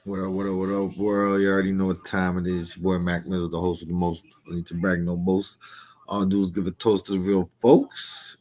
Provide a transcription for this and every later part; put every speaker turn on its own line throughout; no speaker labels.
What up, world? You already know what time it is. Your boy Mac Mills, the host of the most. I need to brag, no boast. All I do is give a toast to the real folks.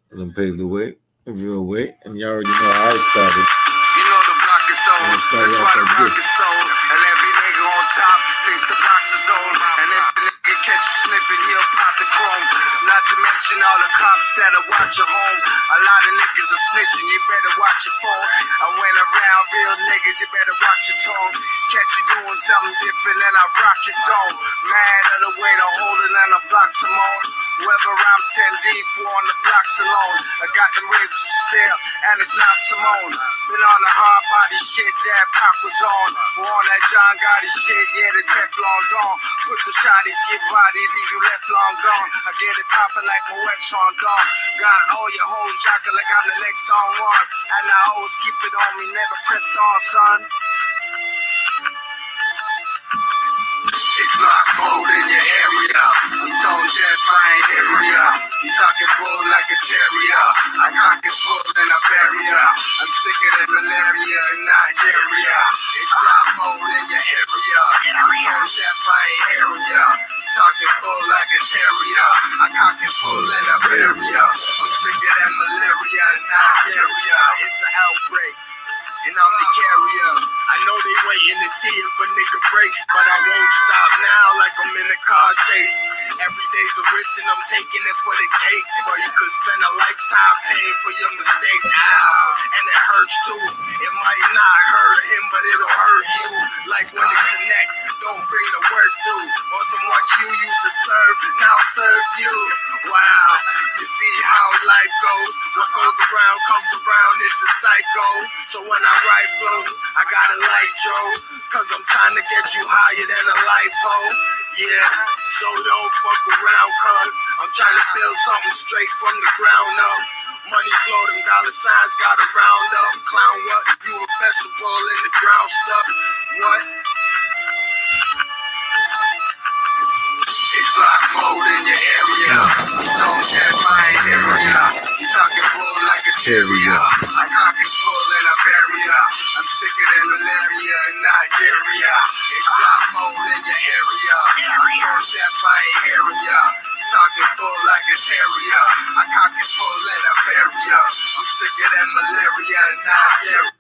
And then pave the real way. And you already know how I started.
You know the block is on. That's why the rock is sold. And every nigga on top thinks the box is on. And if the nigga catch you slipping, he'll pop the chrome. Not to mention all the cops that'll watch your home. A lot of niggas are snitching, you better watch your phone. I went around real niggas, you better watch your tone. Catch you doing something different and I rock your dome. Mad at the way to hold it and the blocks I'm on. Whether I'm 10 deep or on the blocks alone. I got them ribs for sale and it's not Simone. Been on the hard body shit that Pop was on. Or on that John Gotti shit, yeah, the Teflon Dawn. Put the shot into your body, leave you left long gone. I get it poppin' like my wet Sean Dawn. Got all your hoes jockin' like I'm the next on one. And I always keep it on me, never crept on, son. It's lock mode in your area. You tone deaf, I ain't hearing ya. You talking bull like a terrier. I cock and pull in a barrier. I'm sicker than malaria in Nigeria. It's lock mode in your area. You tone deaf, I ain't hearing ya. You talking bull like a terrier. I cock and pull in a barrier. I'm sicker than malaria in Nigeria. It's an outbreak. And I'm the carrier. I know they waiting to see if a nigga breaks, but I won't stop now like I'm in a car chase. Every day's a risk and I'm taking it for the cake. But you could spend a lifetime paying for your mistakes. Ow, and it hurts too. It might not hurt him, but it'll hurt you. Like when it connect, don't bring the work through. Or someone you used to serve now serves you. Wow, you see how life goes. What goes around comes around, it's a cycle. So when I write flows, I gotta light Joe. Cause I'm trying to get you higher than a light pole. Yeah, so don't fuck around cause I'm trying to build something straight from the ground up. Money flow, them dollar signs gotta round up. Clown what? You a vegetable in the ground stuff. What? It's lock mode in your area. You tone deaf, I ain't hearing ya. You talking bull like a terrier. I cock and pull in a barrier. I'm sicker than malaria in Nigeria. It's lock mode in your area. You tone deaf, I ain't hearing ya. You talking bull like a terrier. I cock and pull in a barrier. I'm sicker than malaria in Nigeria.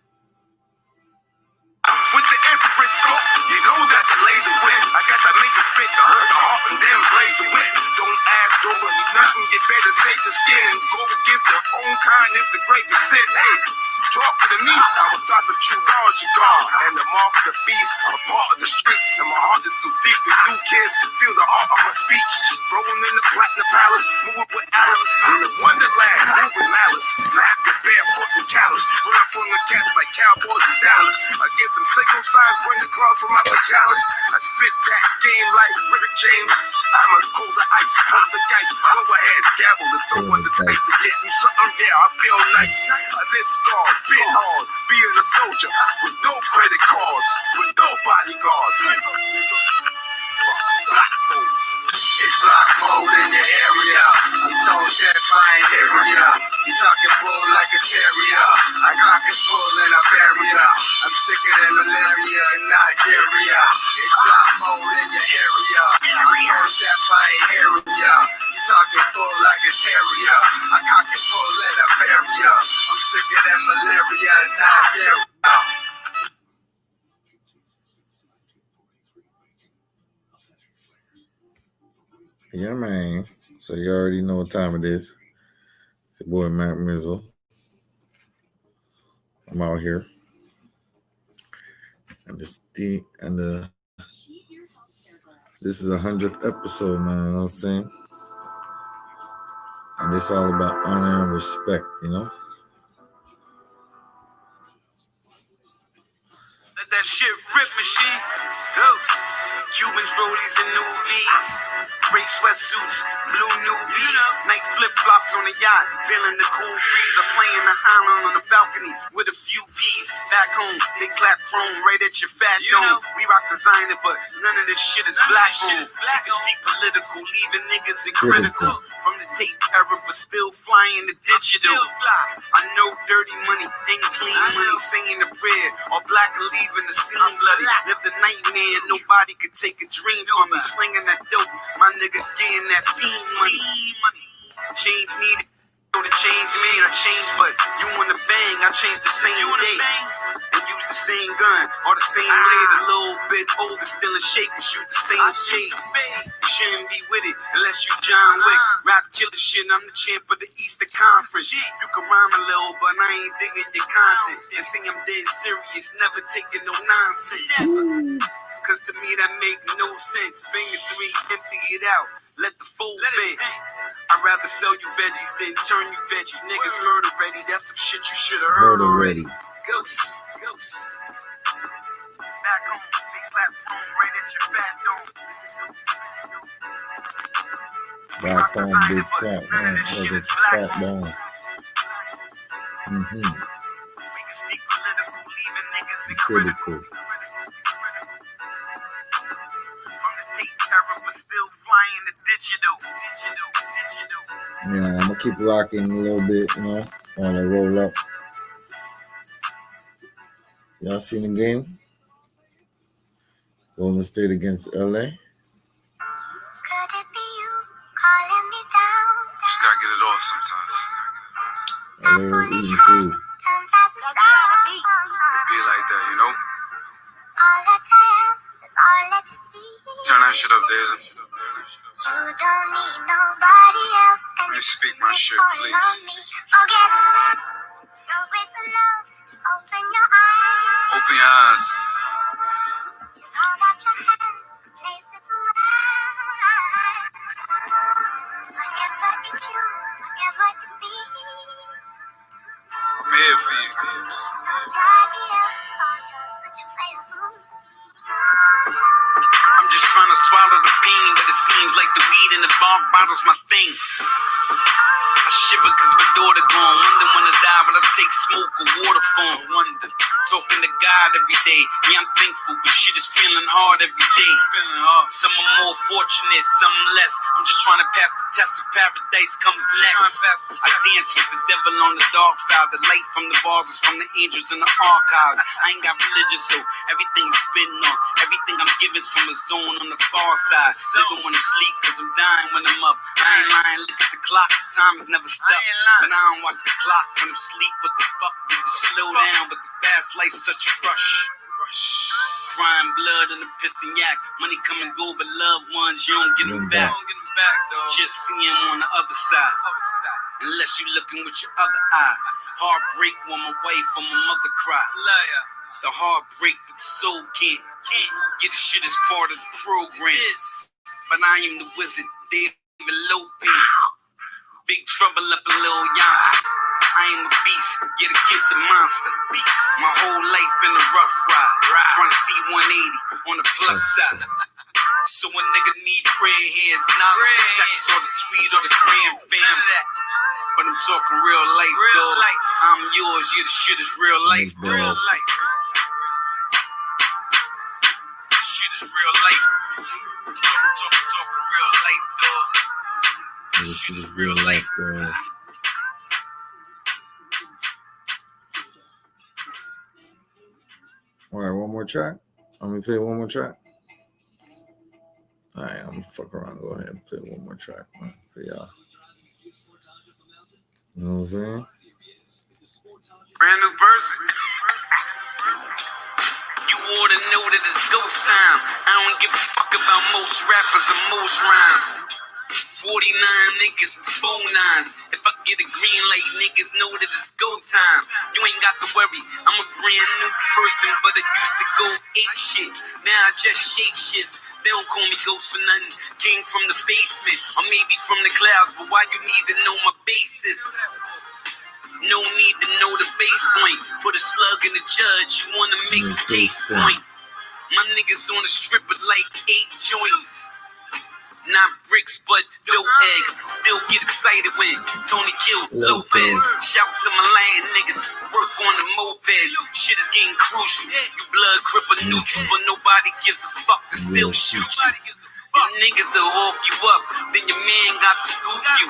With the infrared scope, you know that the laser win. I got that laser spit to hurt the heart and then blaze the wit. Don't ask nobody nothing, get better save the skin and go against your own kind is the greatest sin. Hey, you talking to me, I was taught to chew guard your guard. And the mark of the beast, I'm a part of the streets. And my heart is so deep, the new kids feel the art of my speech. Rolling in the platinum palace, moving with Alice. In the wonderland, moving malice. Laughing barefoot and callous. Run from the cats like cowboys in Dallas. I give them signal signs, bring the claws from my chalice. I spit that game like Rick James. I'm as cold as ice, hold the dice. Go ahead, gamble and throw on the dice and get me something, yeah, I feel nice. I did scar, been hard, being a soldier with no credit cards, with no bodyguards. Fuck black folk. It's lock mode in your area. You tone deaf, I ain't hearing ya. You talking bull like a terrier. I cock and pull in a barrier. I'm sicker than malaria in Nigeria. It's lock mode in your area. You tone deaf, I ain't hearing ya. You talking bull like a terrier. I cock and pull in a barrier. I'm sicker than malaria in Nigeria.
Yeah, man. So you already know what time it is. It's your boy Mac Mizzle. I'm out here. This is the 100th episode, man. You know what I'm saying? And it's all about honor and respect, you know?
Let that shit rip, machine. Ghosts. Cubans, rollies, and newbies. Gray sweatsuits, blue newbies. Night flip-flops on the yacht. Feeling the cool breeze. I'm playing the island on the balcony with a few V's. Back home, they clap chrome right at your fat dome. We rock designer, but none of this shit is black home. You can speak political, leaving niggas in critical. From the tape era, but still flying the digital. I know dirty money ain't clean money. Saying a prayer, all black and leaving the scene bloody. Live the nightmare, nobody could take a dream from me. Slinging that dope, my nigga getting that fiend money. Change needed. The change made a change, but you wanna bang, I changed the same day. And use the same gun or the same blade, a little bit older, still in shape, and shoot the same shade. You shouldn't be with it unless you John Wick. Rap killer shit, I'm the champ of the Eastern Conference. You can rhyme a little, but I ain't digging your content. And see I'm dead serious, never taking no nonsense. Cause to me that make no sense. Finger three, empty it out. Let the fold bend. I'd rather sell you veggies than turn you veggie. Niggas murder ready. That's some shit you should have heard already. Ghosts. Back home, big platform right at your back door.
Back home, big platform right at your back door.
We can speak political, leaving niggas in
Critical.
From the tape era, but still flying the digital.
Yeah, I'm gonna keep rocking a little bit, you know, while I roll up. Y'all seen the game? Golden State against LA.
Just gotta get it off sometimes.
LA was eating food.
It be like that, you know? Turn that shit up, Daisy. Let me speak my shit, please. Open your eyes. I'm here for you. I'm just trying to swallow the pain, but it seems like the weed in the bark bottle's my thing. I shiver cause my daughter gone. Wonder when I die, will I take smoke or water for him? Wonder. Talking to God every day. Yeah, I'm thankful, but shit is feeling hard every day. Some are more fortunate, some less. I'm just trying to pass the test of paradise comes next. I dance with the devil on the dark side. The light from the bars is from the angels in the archives. I ain't got religion, so everything I'm spitting on, everything I'm giving is from a zone on the far side. Living when I'm sleep, cause I'm dying when I'm up. I ain't lying, look at the clock, time has never stopped. But I don't watch the clock when I'm sleep. What the fuck, need to slow down, but the fast life's such a rush. Crying blood in the pissing yak. Money come and go, but loved ones, you don't get them back. Just see them on the other side. Unless you looking with your other eye. Heartbreak when my wife or my mother cry. The heartbreak that the soul can't. Get the shit as part of the program. But I am the wizard, David Lopin. Big trouble up a little young. I am a beast, yeah, the kid's a monster. My whole life in a rough ride, trying to see 180 on the plus side. So a nigga need prayer hands, not on the text or the tweet or the gram fam. But I'm talking real life, dog. I'm yours, yeah, the shit is real life, dog. Shit is real life. Talking real life, dog.
This shit is real life, dog. All right, one more track. I'm gonna play one more track. All right, I'm gonna fuck around. Go ahead and play one more track, man, for y'all. You know what I'm saying?
Brand new person. You ought to know that it's ghost time. I don't give a fuck about most rappers and most rhymes. 49 niggas with 4 9s. If I get a green light, niggas know that it's go time. You ain't got to worry, I'm a brand new person, but I used to go ape shit. Now I just shape shifts. They don't call me ghost for nothing. Came from the basement, or maybe from the clouds, but why you need to know my basis? No need to know the base point. Put a slug in the judge, you wanna make the case point. My niggas on the strip with like 8 joints. Not bricks, but dope eggs. Still get excited when Tony killed Lopez. Shout to my land niggas, work on the mopeds. Shit is getting crucial. You blood cripple neutral, but nobody gives a fuck to still shoot you. Your niggas will off you up, then your man got to scoop you.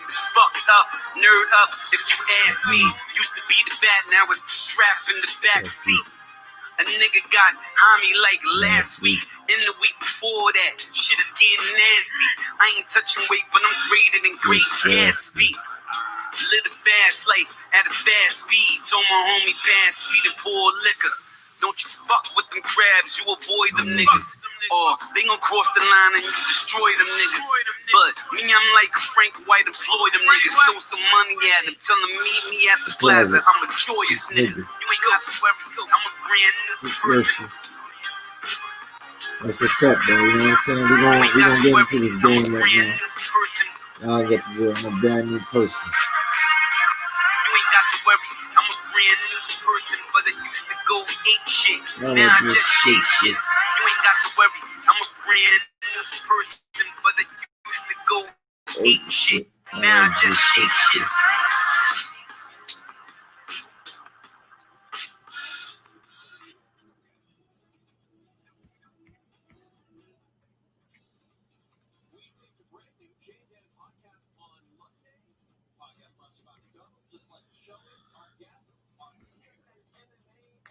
It's fucked up, nerd up, if you ask me. Used to be the bat, now it's the strap in the back seat. A nigga got homie like last week. And the week before that, shit is getting nasty. I ain't touching weight, but I'm greater than great Gatsby. Live a fast life at a fast speed. Told my homie pass sweet and pour liquor. Don't you fuck with them crabs, you avoid them niggas. Or they gon' cross the line and you destroy them niggas. But me, I'm like Frank White, employ them niggas. Throw some money at them, tell them meet me at the plaza. I'm a joyous nigga. You ain't got to worry, I'm a brand new person.
That's what's up, bro. You know what I'm saying? We're gonna get into this game right now. Now I get to go. I'm a brand new person.
You ain't got to worry, I'm a brand new person, but I used to go ape shit. Now I just shake shit. You ain't got to worry, I'm a brand new person, but I used to go ape shit. Now I just shake shit.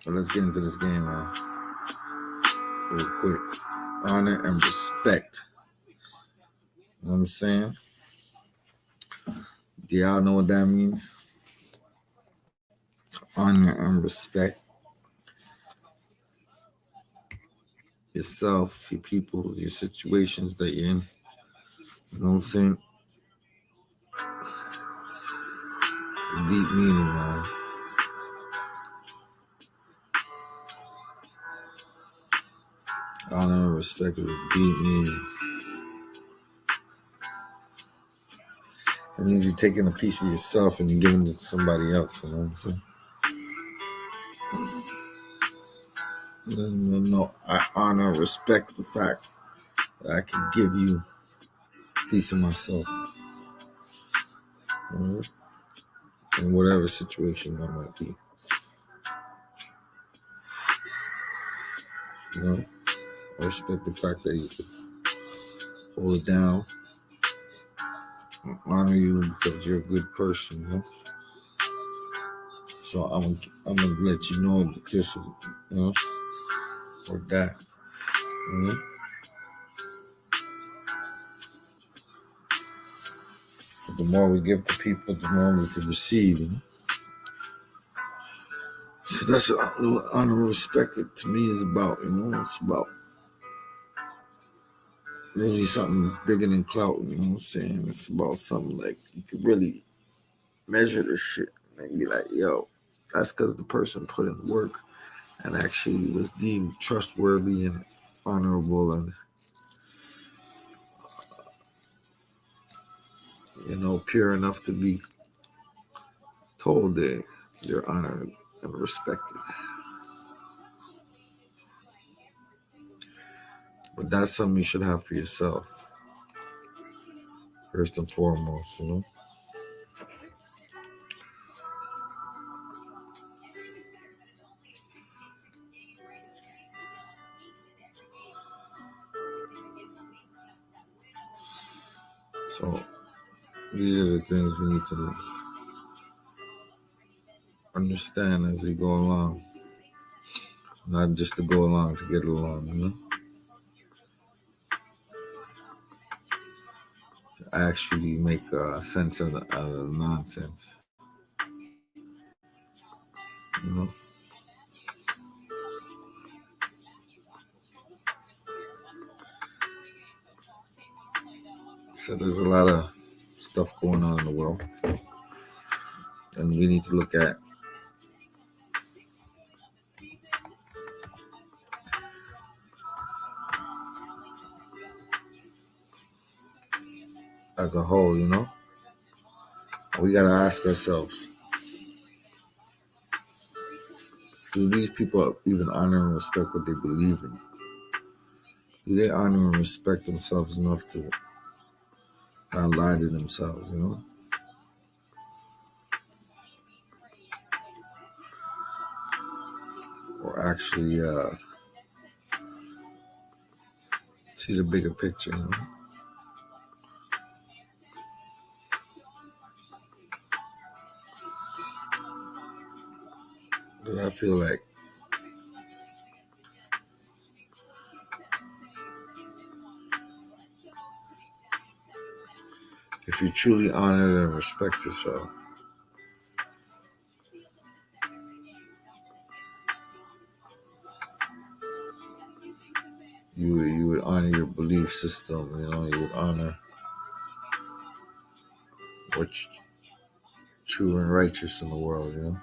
So let's get into this game, man. Real quick. Honor and respect. You know what I'm saying? Do y'all know what that means? Honor and respect. Yourself, your people, your situations that you're in. You know what I'm saying? It's a deep meaning, man. Honor and respect is a deep meaning. It means you're taking a piece of yourself and you're giving it to somebody else. You know what I'm saying? No, I honor and respect the fact that I can give you a piece of myself. In whatever situation that might be. You know? I respect the fact that you hold it down. I honor you because you're a good person, you know? So I'm gonna let you know this, you know, or that. You know? But the more we give to people, the more we can receive, you know? So that's what honor and respect to me is about, you know? It's about really something bigger than clout, you know what I'm saying? It's about something like you could really measure this shit and be like, yo, that's because the person put in work and actually was deemed trustworthy and honorable and, you know, pure enough to be told that you're honored and respected. But that's something you should have for yourself, first and foremost, you know? So these are the things we need to understand as we go along. Not just to go along to get along, you know? To actually make sense of the nonsense, you know? So there's a lot of stuff going on in the world. And we need to look at as a whole, you know? We gotta ask ourselves, do these people even honor and respect what they believe in? Do they honor and respect themselves enough to not lie to themselves, you know, or actually see the bigger picture, you know. Because I feel like if you truly honor and respect yourself, you would honor your belief system, you know, you would honor what's true and righteous in the world, you know.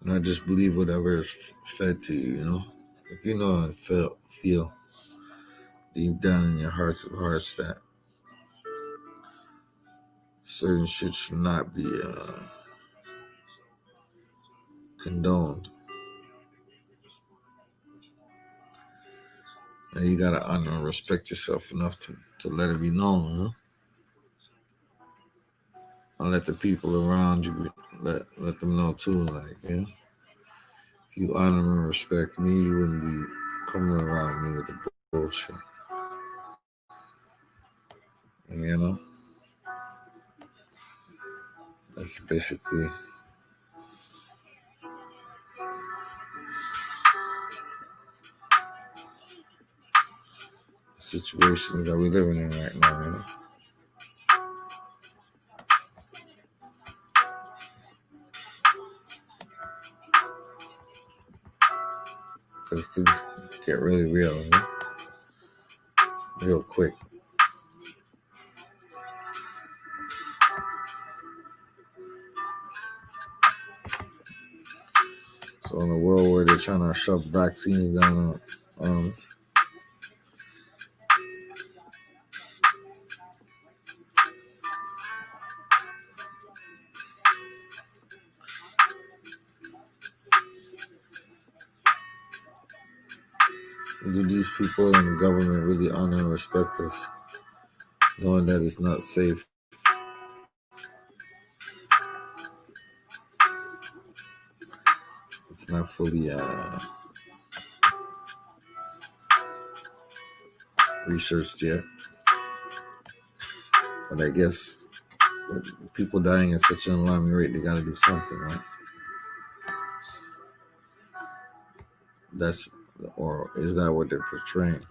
Not just believe whatever is fed to you, you know. If you know and feel deep down in your hearts of hearts that certain shit should not be condoned, and you gotta honor and respect yourself enough to let it be known, you know. And let the people around you let them know too, like, yeah, if you honor and respect me, you wouldn't be coming around me with the bullshit. And, you know, that's basically the situations that we're living in right now, you know. Because things get really real, you know, real quick. So in a world where they're trying to shove vaccines down our arms, do these people in the government really honor and respect us, knowing that it's not safe? It's not fully researched yet. But I guess with people dying at such an alarming rate, they got to do something, right? That's, or is that what they're portraying?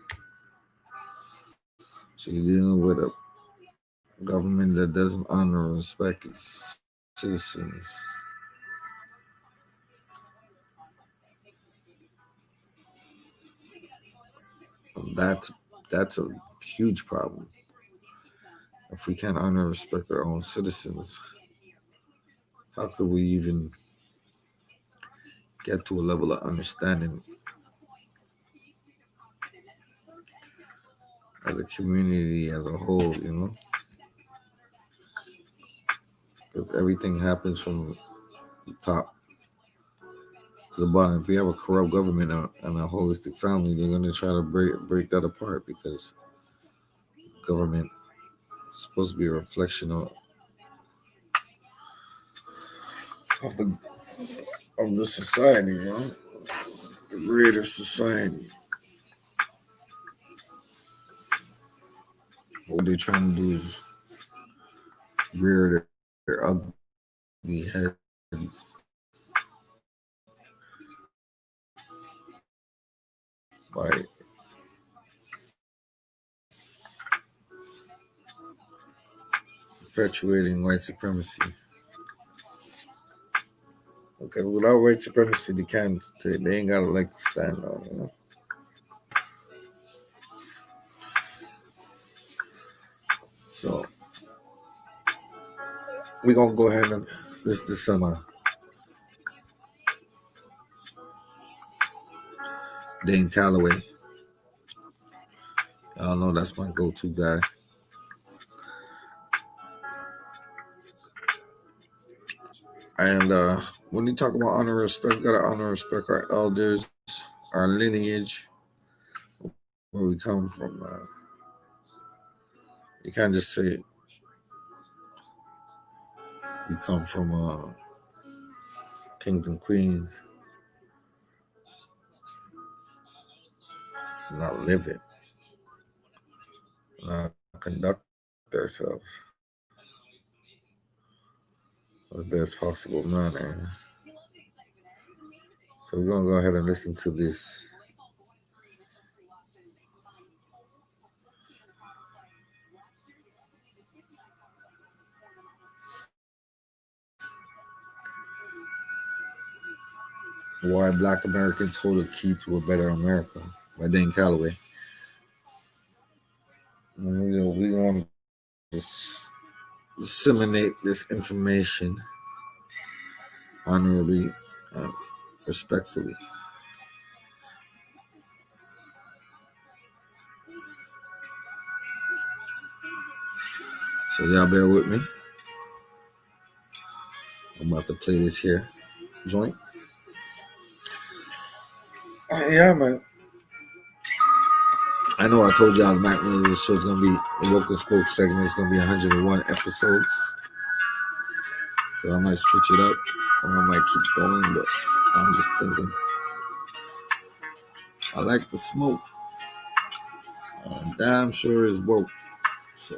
So you're dealing with a government that doesn't honor and respect its citizens. That's that's a huge problem. If we can't honor and respect our own citizens, how could we even get to a level of understanding as a community as a whole, you know? Because everything happens from the top to the bottom. If we have a corrupt government and a holistic family, they're going to try to break that apart because government is supposed to be a reflection of the of the society, you know, the greater society. What they're trying to do is rear their ugly head by perpetuating white supremacy. Okay, without white supremacy, they ain't got a leg to stand on, you know. So we're gonna go ahead and this summer. Dane Calloway. Y'all know that's my go-to guy. And when you talk about honor and respect, we gotta honor and respect our elders, our lineage, where we come from. You can't just say you come from kings and queens, not live it, not conduct ourselves in the best possible manner. So we're gonna go ahead and listen to this. Why Black Americans Hold a Key to a Better America by Dane Calloway. And we're going to disseminate this information honorably, respectfully. So y'all bear with me. I'm about to play this here joint. Yeah, man. I know I told y'all the Mac Music Show is going to be, the Woke and Spoke segment is going to be 101 episodes. So I might switch it up or I might keep going, but I'm just thinking. I like the smoke. I'm damn sure it's woke. So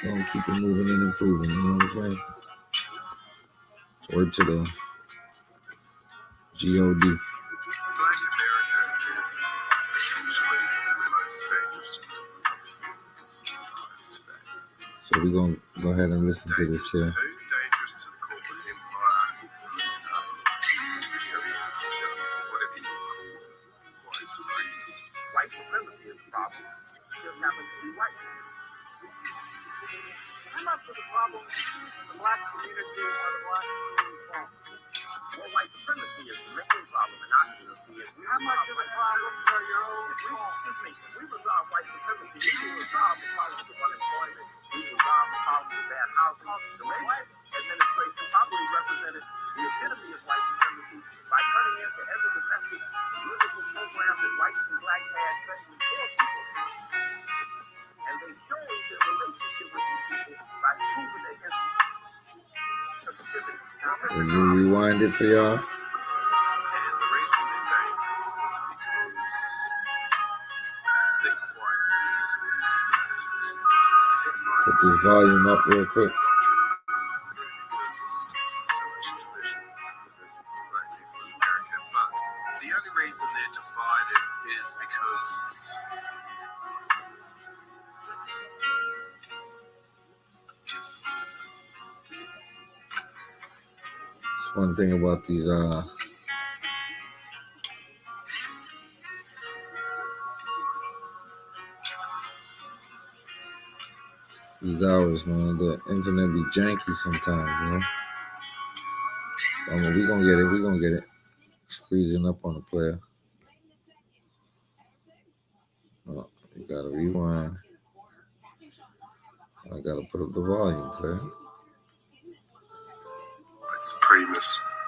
we're going to keep it moving and improving, you know what I'm saying? Word to the G.O.D.
Black America is potentially the most dangerous group of humans today.
So we're going to go ahead and listen to this here.
Dangerous to the corporate empire, imperials, whatever you want to call it, white supremacy. White supremacy is the problem. It just happens to be white. How much of the problem the black community or the black community problem? Well, white supremacy is the main problem, and not how much of the problem are your own fault? Excuse me. If we resolve white supremacy, we will resolve the problems of unemployment. We will resolve the problems of bad housing. The Reagan administration probably represented the epitome of white supremacy by cutting into every domestic political program that whites and blacks had, especially poor people. And they showed their relationship with these people by proving their sensitivity.
Let me rewind it for y'all. Put this volume up real quick. The only reason they're divided is because it's one thing about these hours, man. The internet be janky sometimes, you know. I mean, we gonna get it. It's freezing up on the player. Oh, you gotta rewind. I gotta put up the volume, player.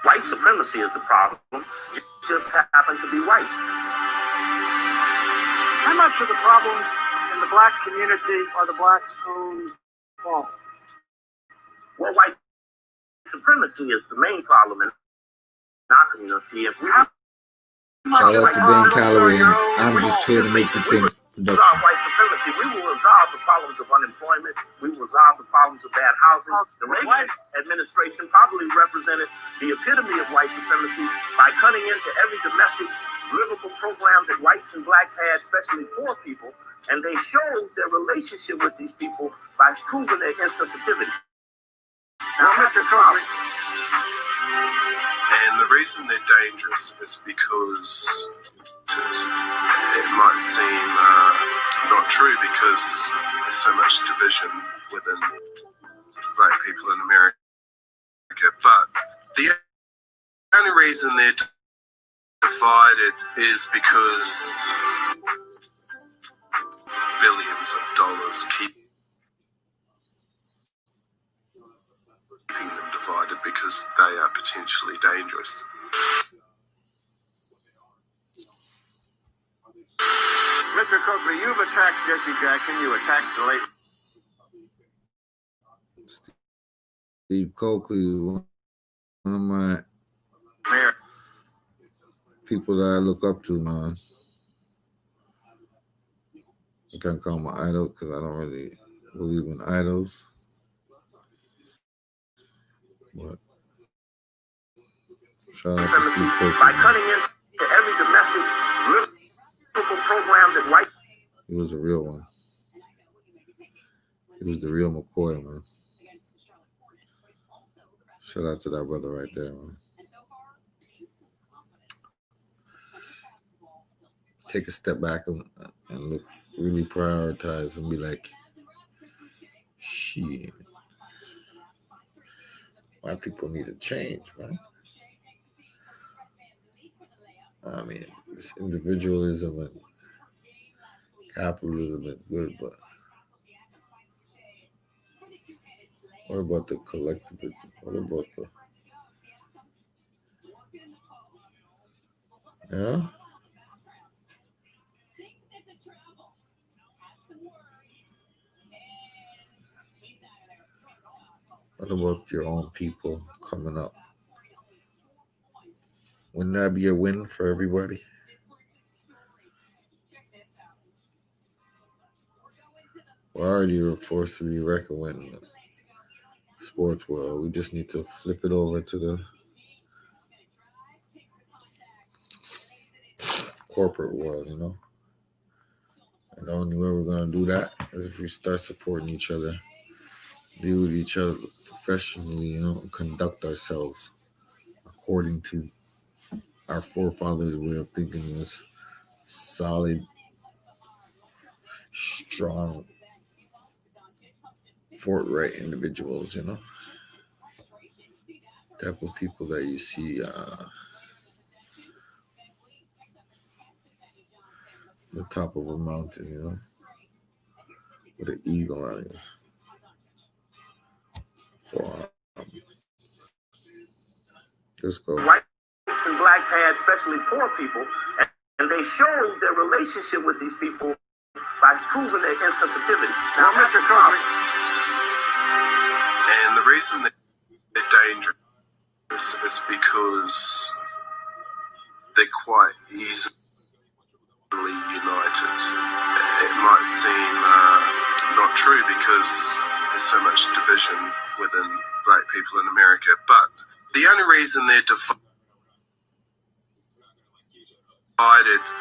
White supremacy is the problem. It just happens to be white. How much of the problem in the black community are the blacks' own fault? Well, white supremacy is the main problem in our community. If we
shout out to Dane Calloway, and I'm just here to make you think. Productions.
White supremacy, we will resolve the problems of unemployment. We will resolve the problems of bad housing. The Reagan administration probably represented the epitome of white supremacy by cutting into every domestic livable program that whites and blacks had, especially poor people, and they showed their relationship with these people by proving their insensitivity. Now, Mr. Trump. And the reason they're dangerous is because it might seem not true because there's so much division within black people in America. But the only reason they're divided is because it's billions of dollars keeping them divided because they are potentially dangerous.
Jesse Jackson. You attacked the late
Steve Coakley, one of my
mayor.
people that I look up to, man. I can't call him my idol because I don't really believe in idols. But shout out to Steve Coakley.
By cutting into every domestic political program that white.
He was a real one. He was the real McCoy, man. Shout out to that brother right there, man. Take a step back and look, really prioritize and be like, shit. White people need to change, man. I mean, this individualism and capitalism is good, but what about the collectivism? What about the... Yeah? What about your own people coming up? Wouldn't that be a win for everybody? We're already forced to be reckoned with in the sports world. We just need to flip it over to the corporate world, you know? And the only way we're going to do that is if we start supporting each other, deal with each other professionally, you know, and conduct ourselves according to our forefathers' way of thinking as solid, strong, forthright individuals, you know? Type of people that you see the top of a mountain, you know, with an eagle on his forearm. Let's go.
Whites and blacks had, especially poor people, and they showed their relationship with these people by proving their insensitivity. Now, Mr. Coakley.
And the reason they're dangerous is because they're quite easily united. It might seem not true because there's so much division within black people in America, but the only reason they're divided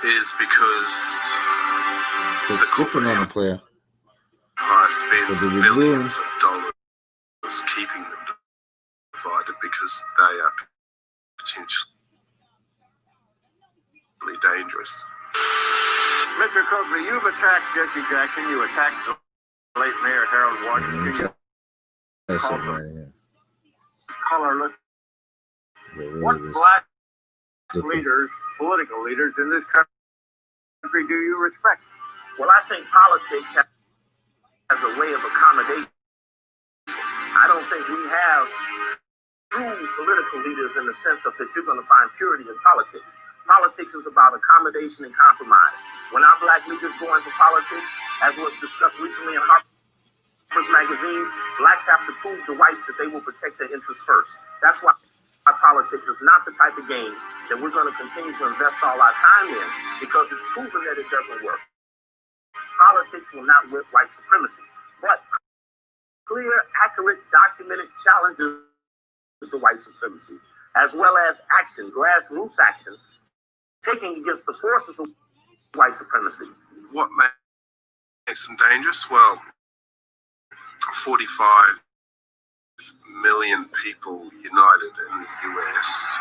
is because
They're skipping on a player.
spends billions of dollars keeping them divided because they are potentially dangerous.
Mr. Coakley, you've attacked Jesse Jackson. You attacked the late Mayor Harold Washington.
That's something right here.
Colorless.
What
black leaders, political leaders in this country do you respect? Well, I think politics has a way of accommodation. I don't think we have true political leaders in the sense of that you're going to find purity in politics. Politics is about accommodation and compromise. When our black leaders go into politics, as was discussed recently in Harper's Magazine, blacks have to prove to whites that they will protect their interests first. That's why politics is not the type of game that we're going to continue to invest all our time in, because it's proven that it doesn't work. Politics will not whip white supremacy, but clear, accurate, documented challenges to white supremacy, as well as action, grassroots action, taking against the forces of white supremacy.
What makes them dangerous? Well, 45 million people united in the US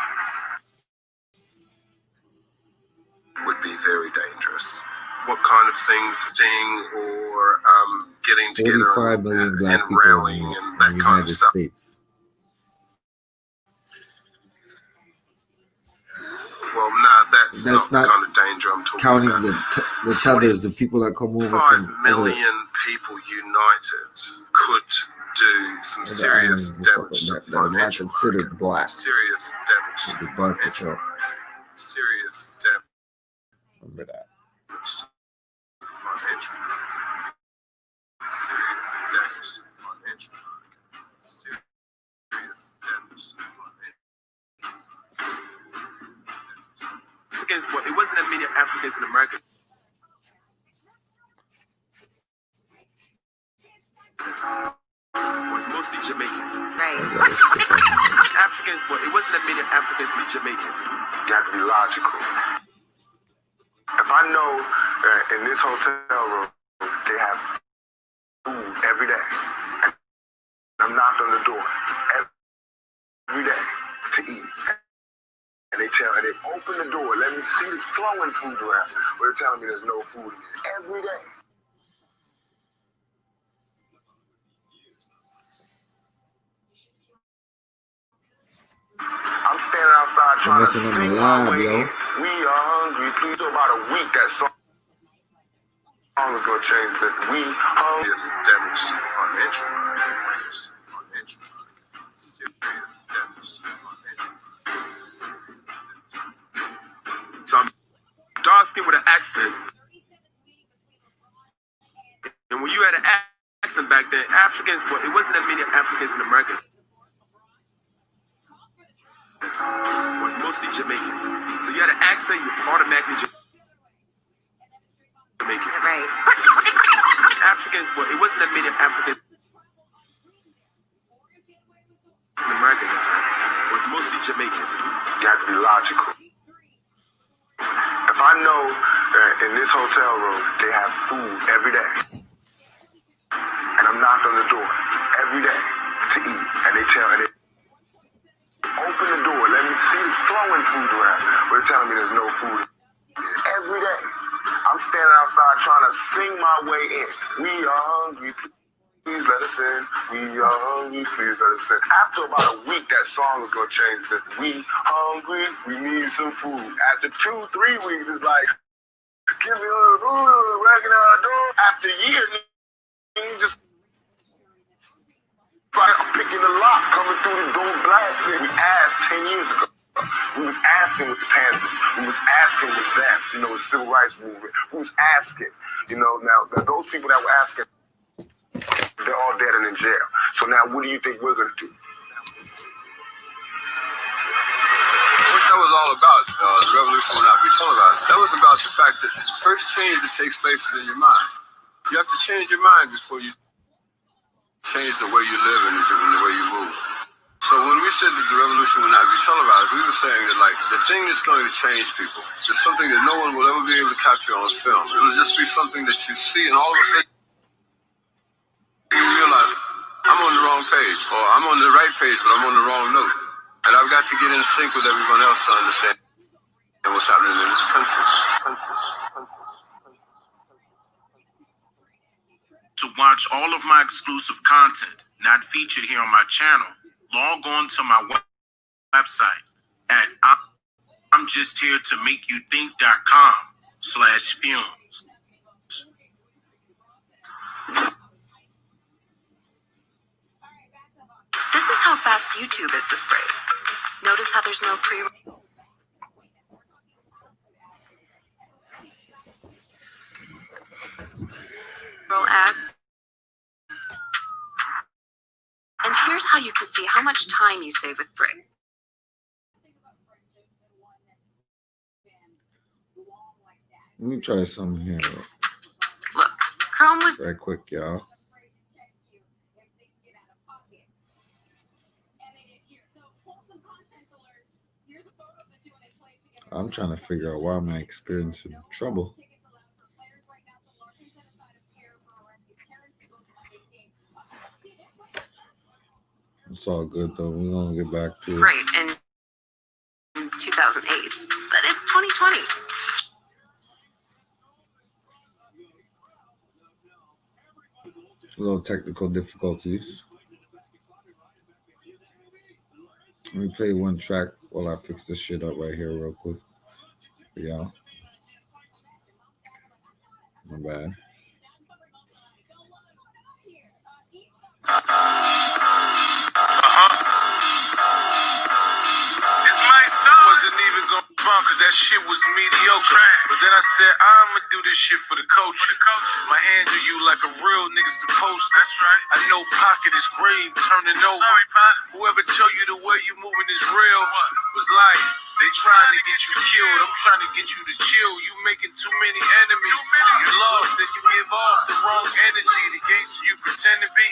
would be very dangerous. What kind of things, sting or getting together
45 million black
and
people
rallying
in
and
the
that kind of
United
stuff.
States.
Well, no, that's not the kind of danger I'm talking
counting
about.
the tethers, the people that come over
5
from
million people united could do some serious damage to
that are not considered black.
Serious damage to
The black is
financial
up.
serious damage
Remember that.
to financial that many Africans in America. It was mostly Jamaicans.
Right.
Africans, but it wasn't that many Africans with Jamaicans.
You have to be logical. If I know that in this hotel room they have food every day, and I'm knocked on the door every day to eat, and they open the door, let me see the throwing food around, but they're telling me there's no food in there every day. I'm standing outside trying to sing my way in. We are hungry, please. For about a week, that song is gonna change. That we hungry.
Serious damage to the front entry. Serious damage to the front entry.
So I'm dark skin with an accent. And when you had an accent back then, Africans, but it wasn't that many Africans in America. It was mostly Jamaicans. So you had an accent, you automatically Jamaican.
Right.
Africans, but it wasn't that many Africans in America at the time. It was mostly Jamaicans.
You have to be logical. If I know that in this hotel room they have food every day, and I'm knocked on the door every day to eat, and they open the door, let me see the throwing food around, but they're telling me there's no food every day. I'm standing outside trying to sing my way in. We are hungry, please let us in. We are hungry, please let us in. After about a week, that song is gonna change. That we hungry, we need some food. After 2-3 weeks, it's like, give me all the food, racking out the door. After a year, you just I'm picking the lock, coming through the door blasting. We asked 10 years ago. We was asking with the Panthers. We was asking with them, the civil rights movement. We was asking, now those people that were asking, they're all dead and in jail. So now what do you think we're going to do?
What that was all about, the revolution will not be televised. That was about the fact that the first change that takes place is in your mind. You have to change your mind before you change the way you live and the way you move. So when we said that the revolution will not be televised, we were saying that the thing that's going to change people is something that no one will ever be able to capture on film. It'll just be something that you see, and all of a sudden you realize I'm on the wrong page, or I'm on the right page, but I'm on the wrong note. And I've got to get in sync with everyone else to understand what's happening in this country.
To watch all of my exclusive content not featured here on my channel, log on to my website at I'mJustHereToMakeYouThink.com/films.
This is how fast YouTube is with Brave. Notice how there's no pre-roll ads. And here's how you can see how much time you save with Brave.
Let me try something here.
Look, Chrome was
Right quick, y'all. I'm trying to figure out why am I experiencing trouble. It's all good though. We're gonna get back to it.
great in 2008, but it's 2020.
Little technical difficulties. Let me play one track while I fix this shit up right here real quick. Yeah. My bad.
Wasn't even gonna bump cause that shit was mediocre. But then I said, I'ma do this shit for the culture. My hands on you like a real nigga supposed to. I know pocket is grave turning over. Whoever tell you the way you moving is real was like, They trying to get you killed. I'm trying to get you to chill. You making too many enemies. You lost and you give off the wrong energy. The gangster you pretend to be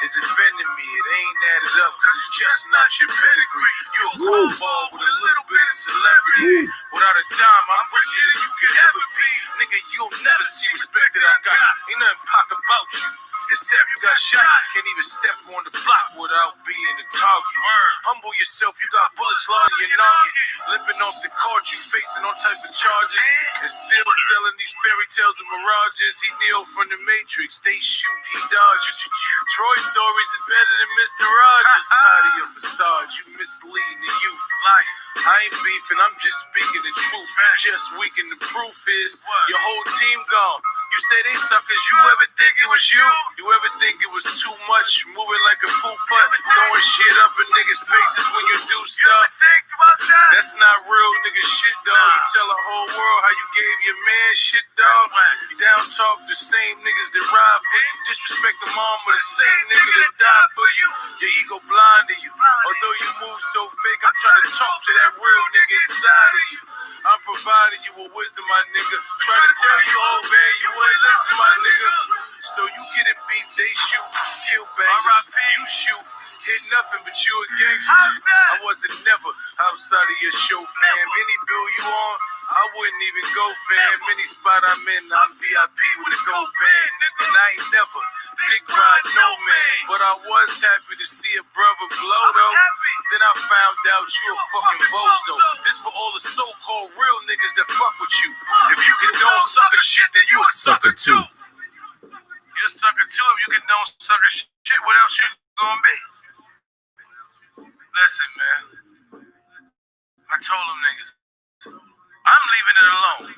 is offending me. It ain't added up because it's just not your pedigree. You a cornball with a little bit of celebrity. Without a dime, I'm richer than you could ever be. Nigga, you'll never see respect that I got. Ain't nothing pop about you. Except you got shot, can't even step on the block without being a target. Humble yourself, you got bullets lodging your noggin. Limping off the court, you facing all types of charges. And still selling these fairy tales and mirages. He Neo from the Matrix, they shoot, he dodges. Troy stories is better than Mr. Rogers. Tired of your facade, you misleading the youth. I ain't beefing, I'm just speaking the truth. You just weak and the proof is your whole team gone. You say they suckers, you ever think it was you? You ever think it was too much? Moving like a poop putt, throwing shit up in niggas' faces when you do stuff. That's not real nigga shit, dog. You tell the whole world how you gave your man shit, dog. You down talk the same niggas that ride for you. Disrespect the mom of the same nigga that died for you. Your ego blinded you. Although you move so fake, I'm trying to talk to that real nigga inside of you. I'm providing you with wisdom, my nigga. Try to tell you, oh man, you wouldn't listen, my nigga. So you get it beef, they shoot, kill bang, you shoot, hit nothing but you a gangster. I wasn't never outside of your show, fam. Any bill you on, I wouldn't even go, fam. Any spot I'm in, I'm VIP with a gold band. And I ain't never dick ride no man. But I was happy to see a brother blow though. Then I found out you a fucking bozo. This for all the so-called real niggas that fuck with you. If you condone sucker shit, then you a sucker too. You a sucker too if you condone sucker shit. What else you gonna be? Listen, man. I told them niggas, I'm leaving it alone.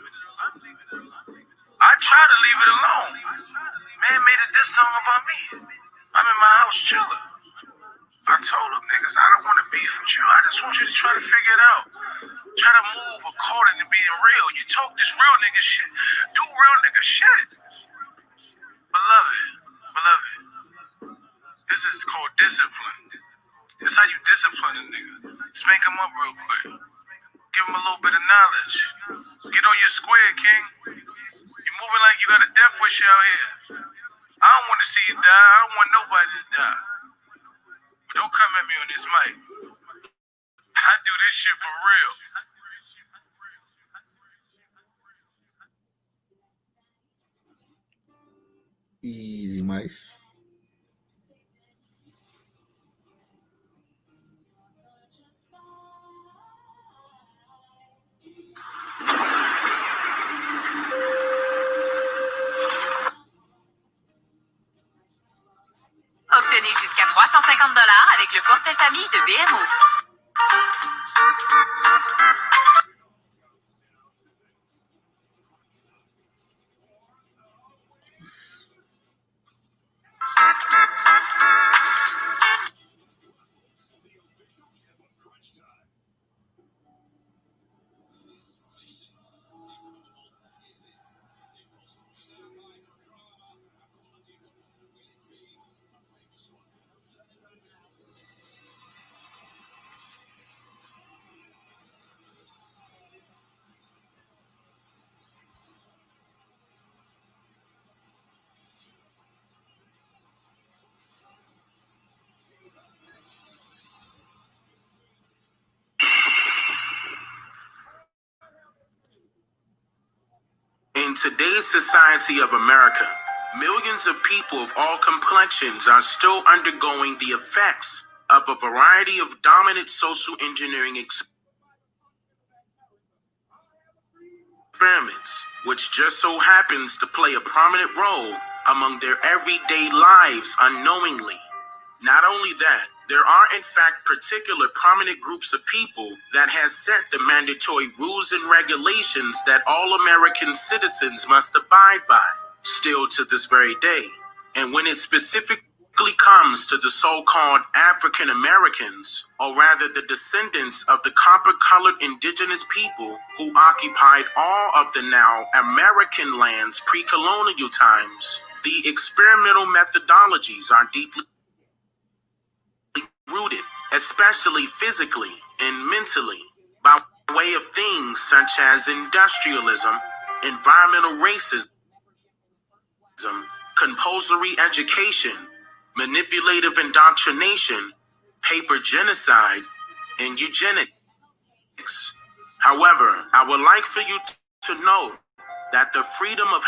I try to leave it alone. Man made a diss song about me. I'm in my house chilling. I told them niggas, I don't want to beef with you. I just want you to try to figure it out. Try to move according to being real. You talk this real nigga shit. Do real nigga shit. Beloved. This is called discipline. This how you discipline a nigga. Spank him up real quick. Give him a little bit of knowledge. Get on your square, King. You moving like you got a death wish out here. I don't want to see you die. I don't want nobody to die. But don't come at me on this mic. I do this shit for real.
Easy mice.
Obtenez jusqu'à 350 $ avec le forfait famille de BMO.
In today's society of America, millions of people of all complexions are still undergoing the effects of a variety of dominant social engineering experiments, which just so happens to play a prominent role among their everyday lives unknowingly. Not only that, there are in fact particular prominent groups of people that has set the mandatory rules and regulations that all American citizens must abide by, still to this very day. And when it specifically comes to the so-called African Americans, or rather the descendants of the copper-colored indigenous people who occupied all of the now American lands pre-colonial times, the experimental methodologies are deeply rooted, especially physically and mentally, by way of things such as industrialism, environmental racism, compulsory education, manipulative indoctrination, paper genocide, and eugenics. However, I would like for you to note that the freedom of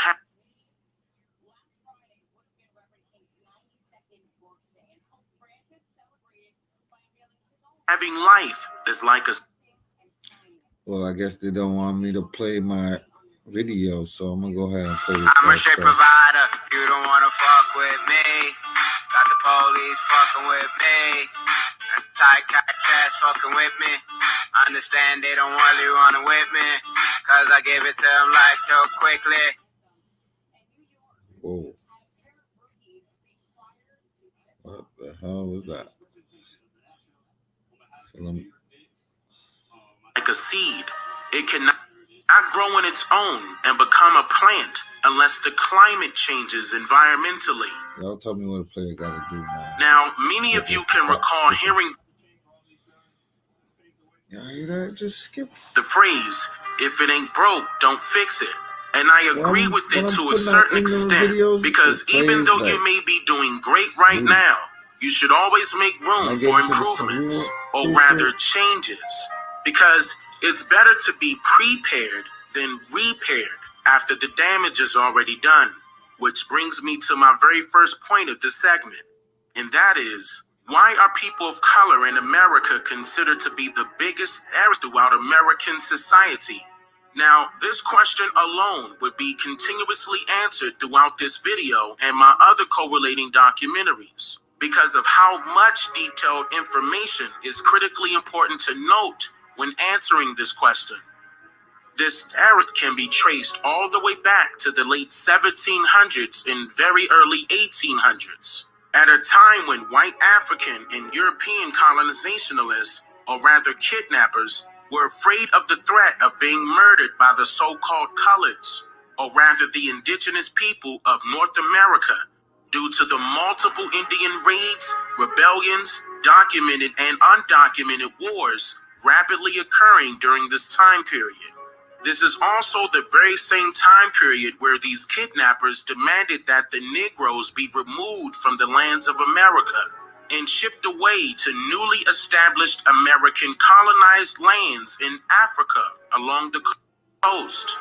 having life is like a...
Well, I guess they don't want me to play my video, so I'm gonna go ahead and play this.
I'm a straight provider. You don't wanna fuck with me. Got the police fucking with me. Tight cash fucking with me. Understand they don't really wanna with me. Cause I give it to them like so quickly.
Whoa. What the hell was that? So
like a seed. It cannot grow on its own and become a plant unless the climate changes environmentally.
Y'all tell me what a player gotta do, man.
Now, many of you can recall hearing
that just skips
the phrase, if it ain't broke, don't fix it. And I agree with it to a certain extent, because even though you may be doing great right now, you should always make room for improvements, or rather changes, because it's better to be prepared than repaired after the damage is already done. Which brings me to my very first point of this segment, and that is, why are people of color in America considered to be the biggest error throughout American society? Now, this question alone would be continuously answered throughout this video and my other correlating documentaries, because of how much detailed information is critically important to note when answering this question. This error can be traced all the way back to the late 1700s and very early 1800s, at a time when white African and European colonizationalists, or rather kidnappers, were afraid of the threat of being murdered by the so-called coloreds, or rather the indigenous people of North America, due to the multiple Indian raids, rebellions, documented and undocumented wars rapidly occurring during this time period. This is also the very same time period where these kidnappers demanded that the Negroes be removed from the lands of America and shipped away to newly established American colonized lands in Africa along the coast.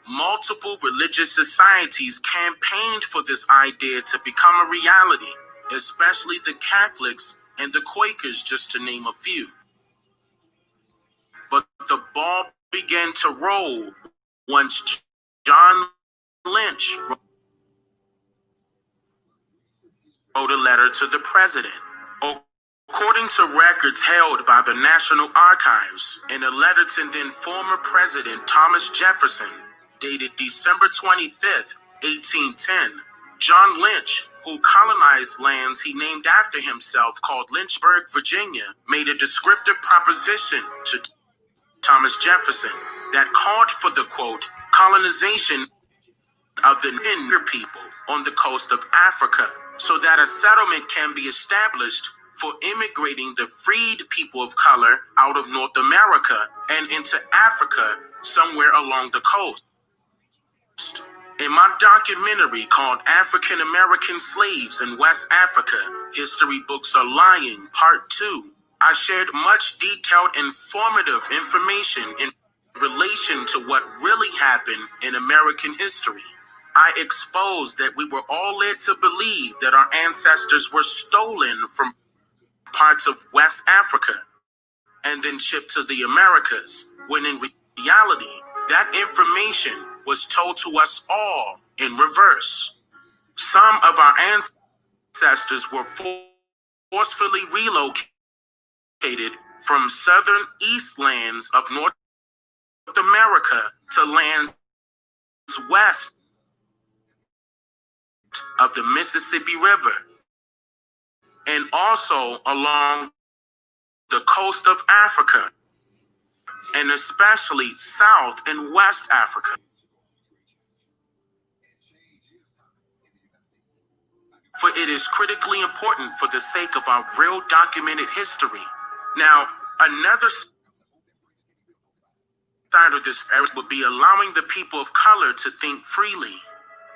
Multiple religious societies campaigned for this idea to become a reality, especially the Catholics and the Quakers, just to name a few. But the ball began to roll once John Lynch wrote a letter to the president. According to records held by the National Archives, in a letter to then former President Thomas Jefferson, dated December 25th, 1810, John Lynch, who colonized lands he named after himself called Lynchburg, Virginia, made a descriptive proposition to Thomas Jefferson that called for the, quote, colonization of the Nigger people on the coast of Africa, so that a settlement can be established for immigrating the freed people of color out of North America and into Africa somewhere along the coast. In my documentary called African American Slaves in West Africa, History Books Are Lying, Part 2, I shared much detailed, informative information in relation to what really happened in American history. I exposed that we were all led to believe that our ancestors were stolen from parts of West Africa and then shipped to the Americas, when in reality, that information was told to us all in reverse. Some of our ancestors were forcefully relocated from southern east lands of North America to lands west of the Mississippi River, and also along the coast of Africa, and especially South and West Africa. For it is critically important for the sake of our real documented history. Now, another side of this era would be allowing the people of color to think freely,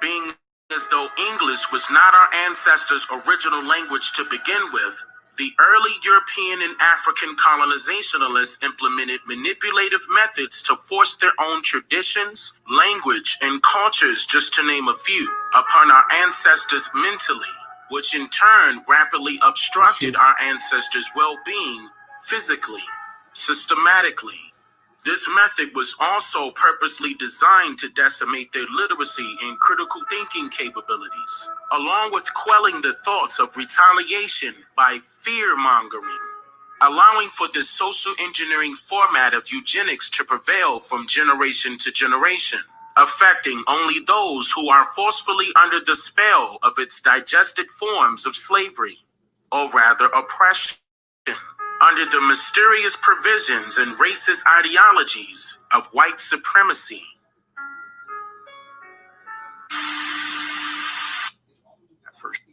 being as though English was not our ancestors' original language to begin with. The early European and African colonizationalists implemented manipulative methods to force their own traditions, language, and cultures, just to name a few, upon our ancestors mentally, which in turn rapidly obstructed our ancestors' well-being physically, systematically. This method was also purposely designed to decimate their literacy and critical thinking capabilities, along with quelling the thoughts of retaliation by fear-mongering, allowing for this social engineering format of eugenics to prevail from generation to generation, affecting only those who are forcefully under the spell of its digested forms of slavery, or rather oppression, under the mysterious provisions and racist ideologies of white supremacy.
At first.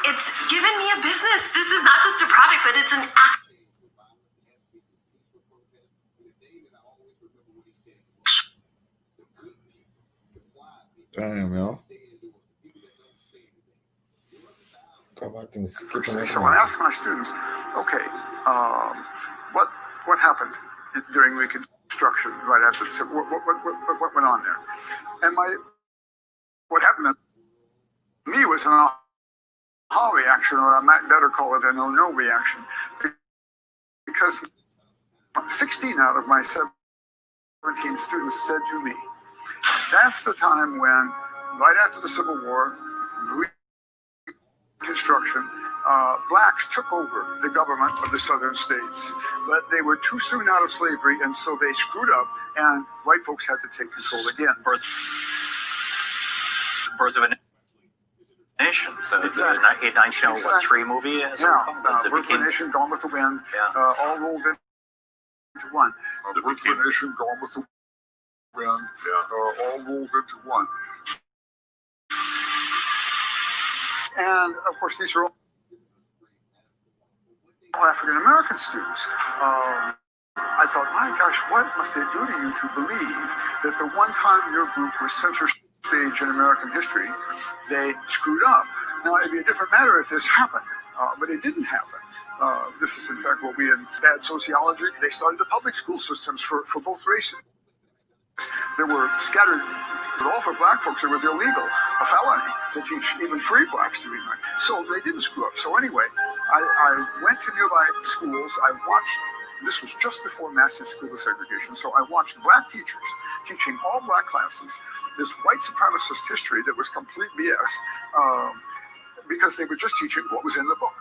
It's given me a business. This is not just a product, but it's an act.
Damn, yo. Go back and skip
So I asked my students, okay, what happened during Reconstruction right after this? What went on there? And what happened to me was an aha reaction, or I might better call it an oh-no reaction, because 16 out of my 17 students said to me, that's the time when, right after the Civil War, Reconstruction, blacks took over the government of the southern states, but they were too soon out of slavery, and so they screwed up, and white folks had to take control again.
Birth of a Nation, the 1903 movie.
Yeah, Birth of a Nation, Gone with the Wind, all rolled into one. Birth of a Nation, Gone with the Wind, all rolled into one. And of course, these are all African American students. I thought, my gosh, what must it do to you to believe that the one time your group was center stage in American history, they screwed up? Now, it'd be a different matter if this happened, but it didn't happen. This is, in fact, what we in bad sociology, they started the public school systems for both races. There were scattered, but all for black folks, it was illegal, a felony to teach even free blacks to read and write. So they didn't screw up. So anyway, I went to nearby schools. I watched, this was just before massive school desegregation, so I watched black teachers teaching all black classes this white supremacist history that was complete BS, because they were just teaching what was in the book.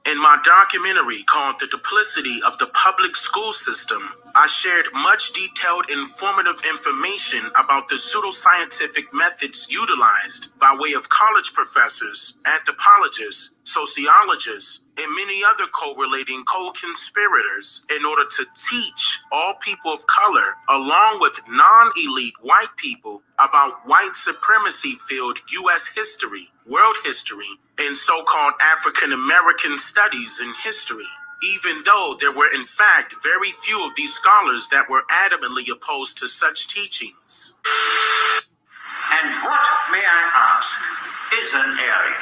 In my documentary called The Duplicity of the Public School System, I shared much detailed, informative information about the pseudoscientific methods utilized by way of college professors, anthropologists, sociologists, and many other correlating co-conspirators in order to teach all people of color, along with non-elite white people, about white supremacy-filled U.S. history, world history, and so-called African American studies and history, even though there were in fact very few of these scholars that were adamantly opposed to such teachings.
And what, may I ask, is an area?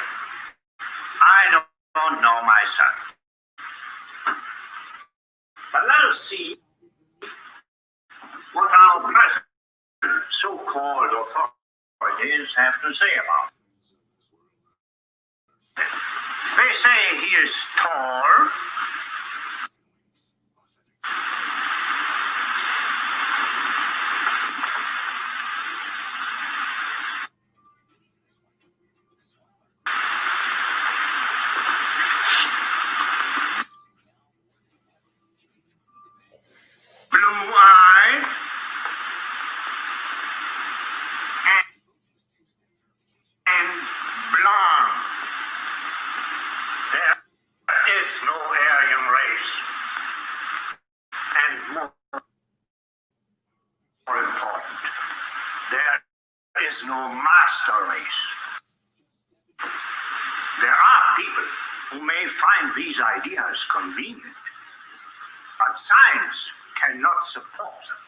I don't know myself. But let us see what our present so-called authorities have to say about it. They say he is tall, blue-eyed, and blonde. There is no area no master race. There are people who may find these ideas convenient, but science cannot support them.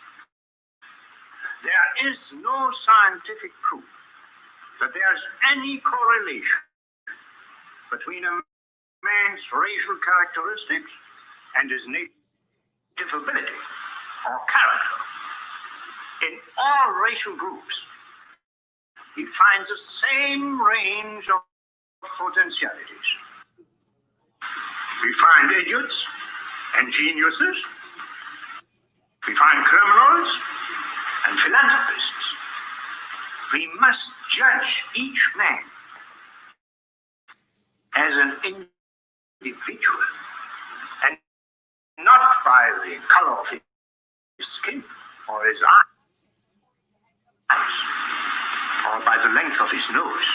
There is no scientific proof that there's any correlation between a man's racial characteristics and his native ability or character. In all racial groups, he finds the same range of potentialities. We find idiots and geniuses. We find criminals and philanthropists. We must judge each man as an individual and not by the color of his skin or his eyes or by the length of his nose.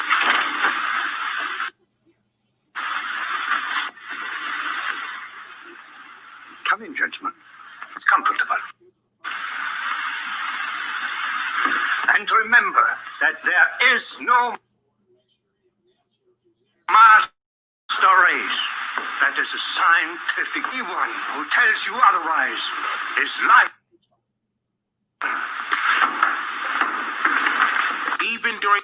Come in, gentlemen. It's comfortable. And remember that there is no master race that is a scientific. Anyone who tells you otherwise is lying.
Even during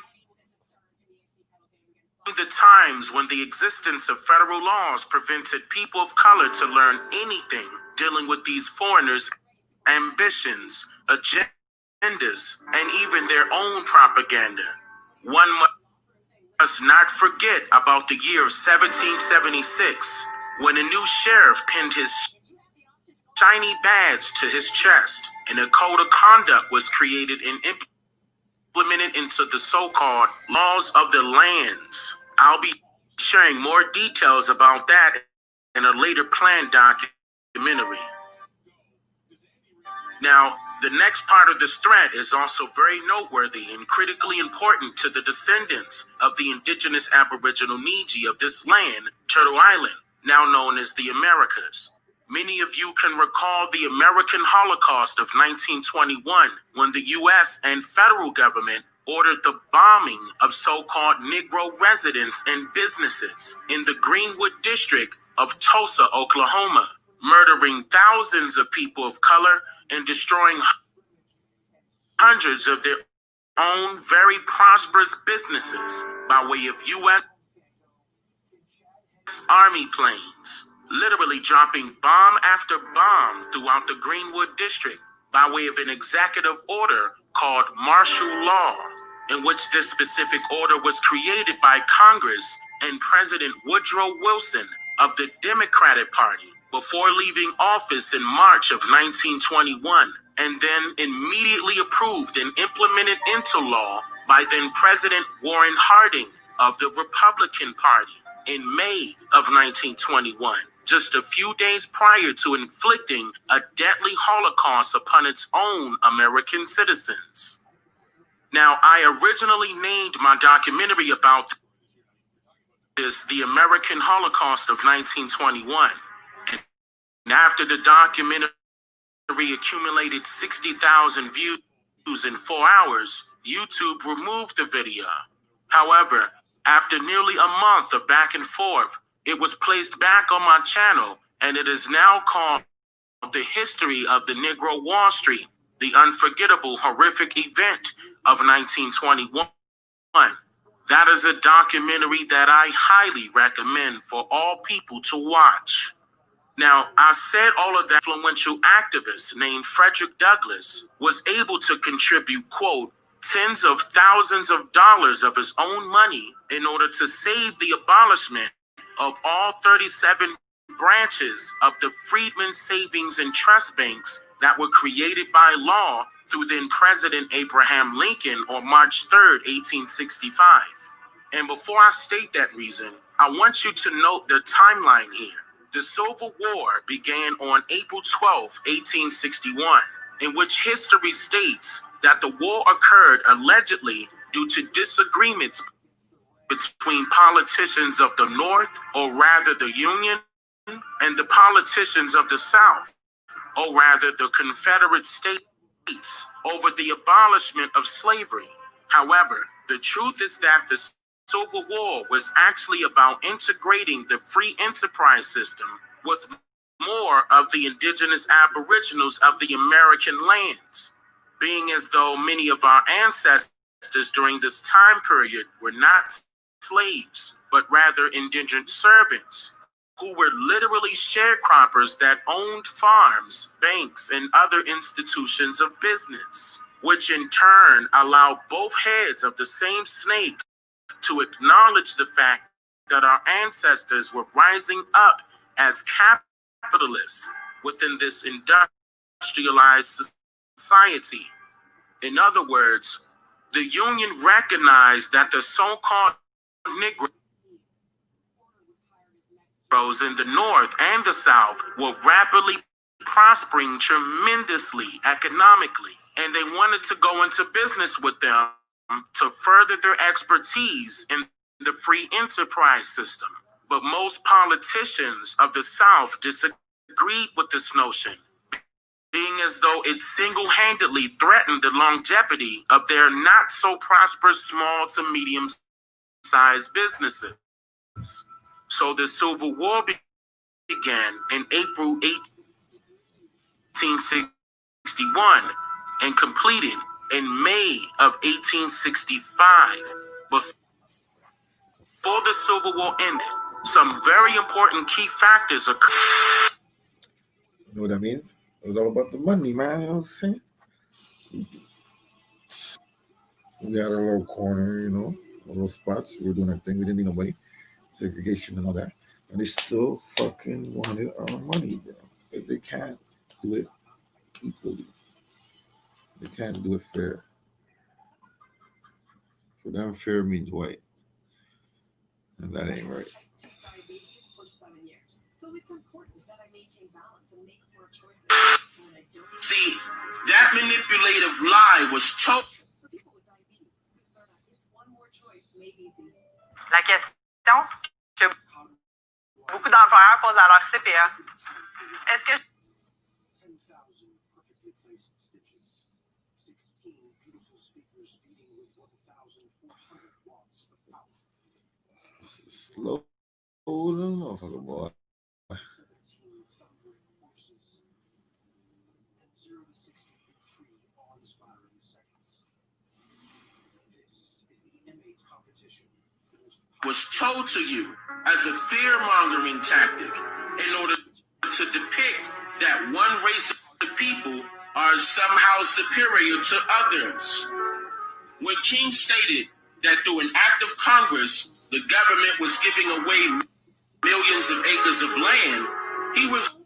the times when the existence of federal laws prevented people of color to learn anything dealing with these foreigners' ambitions, agendas, and even their own propaganda. One must not forget about the year of 1776, when a new sheriff pinned his shiny badge to his chest, and a code of conduct was created and implemented into the so-called laws of the lands. I'll be sharing more details about that in a later planned documentary. Now, the next part of this thread is also very noteworthy and critically important to the descendants of the indigenous Aboriginal Niji of this land, Turtle Island, now known as the Americas. Many of you can recall the American Holocaust of 1921, when the U.S. and federal government ordered the bombing of so-called Negro residents and businesses in the Greenwood district of Tulsa, Oklahoma, murdering thousands of people of color and destroying hundreds of their own very prosperous businesses by way of U.S. Army planes, literally dropping bomb after bomb throughout the Greenwood district by way of an executive order called martial law, in which this specific order was created by Congress and President Woodrow Wilson of the Democratic Party before leaving office in March of 1921, and then immediately approved and implemented into law by then President Warren Harding of the Republican Party in May of 1921, just a few days prior to inflicting a deadly Holocaust upon its own American citizens. Now, I originally named my documentary about this The American Holocaust of 1921. And after the documentary accumulated 60,000 views in 4 hours, YouTube removed the video. However, after nearly a month of back and forth, it was placed back on my channel, and it is now called The History of the Negro Wall Street, the Unforgettable Horrific Event of 1921. That is a documentary that I highly recommend for all people to watch. Now, I said all of that influential activist named Frederick Douglass was able to contribute, quote, tens of thousands of dollars of his own money in order to save the abolishment of all 37 branches of the Freedmen's Savings and Trust Banks that were created by law through then President Abraham Lincoln on March 3rd, 1865. And before I state that reason, I want you to note the timeline here. The Civil War began on April 12, 1861, in which history states that the war occurred allegedly due to disagreements between politicians of the North, or rather the Union, and the politicians of the South, or rather the Confederate States, over the abolishment of slavery. However, the truth is that the Civil War was actually about integrating the free enterprise system with more of the indigenous aboriginals of the American lands, being as though many of our ancestors during this time period were not slaves, but rather indentured servants, who were literally sharecroppers that owned farms, banks, and other institutions of business, which in turn allowed both heads of the same snake to acknowledge the fact that our ancestors were rising up as capitalists within this industrialized society. In other words, the Union recognized that the so-called Negroes in the North and the South were rapidly prospering tremendously economically, and they wanted to go into business with them to further their expertise in the free enterprise system. But most politicians of the South disagreed with this notion, being as though it single-handedly threatened the longevity of their not-so-prosperous small to medium-sized businesses. So the Civil War began in April 1861 and completed in May of 1865. Before the Civil War ended, some very important key factors occurred.
You know what that means? It was all about the money, man. You know what I'm saying? We had our little corner, you know, little spots. We were doing our thing. We didn't need nobody. Segregation and all that. And they still fucking wanted our money, bro. But they can't do it equally. They can't do it fair. For them, fair means white. And that ain't right.
See, that manipulative lie was told.
La question que beaucoup d'employeurs posent à leur CPA, est-ce que
Slow motherfucker, boy.
Was told to you as a fear-mongering tactic in order to depict that one race of people are somehow superior to others. When King stated that through an act of Congress, the government was giving away millions of acres of land, he was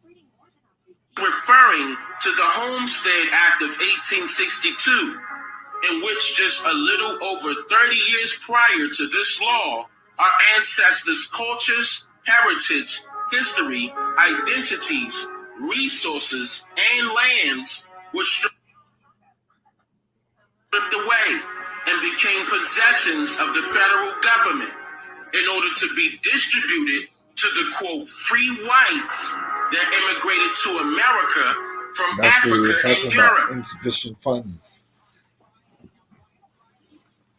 referring to the Homestead Act of 1862, in which just a little over 30 years prior to this law, our ancestors' cultures, heritage, history, identities, resources, and lands were stripped away and became possessions of the federal government in order to be distributed to the, quote, free whites that immigrated to America from
That's what he was
Africa
talking
and
about,
Europe
insufficient funds.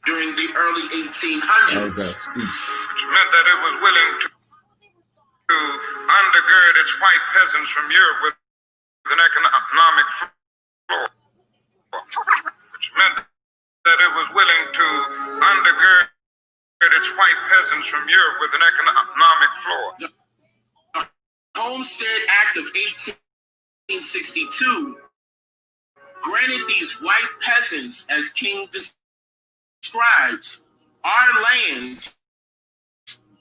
during the early 1800s.
That was that speech.
Which meant that it was willing to undergird its white peasants from Europe with an economic floor. Which meant that it was willing to undergird its white peasants from Europe with an economic floor.
The Homestead Act of 1862 granted these white peasants, as King describes, our lands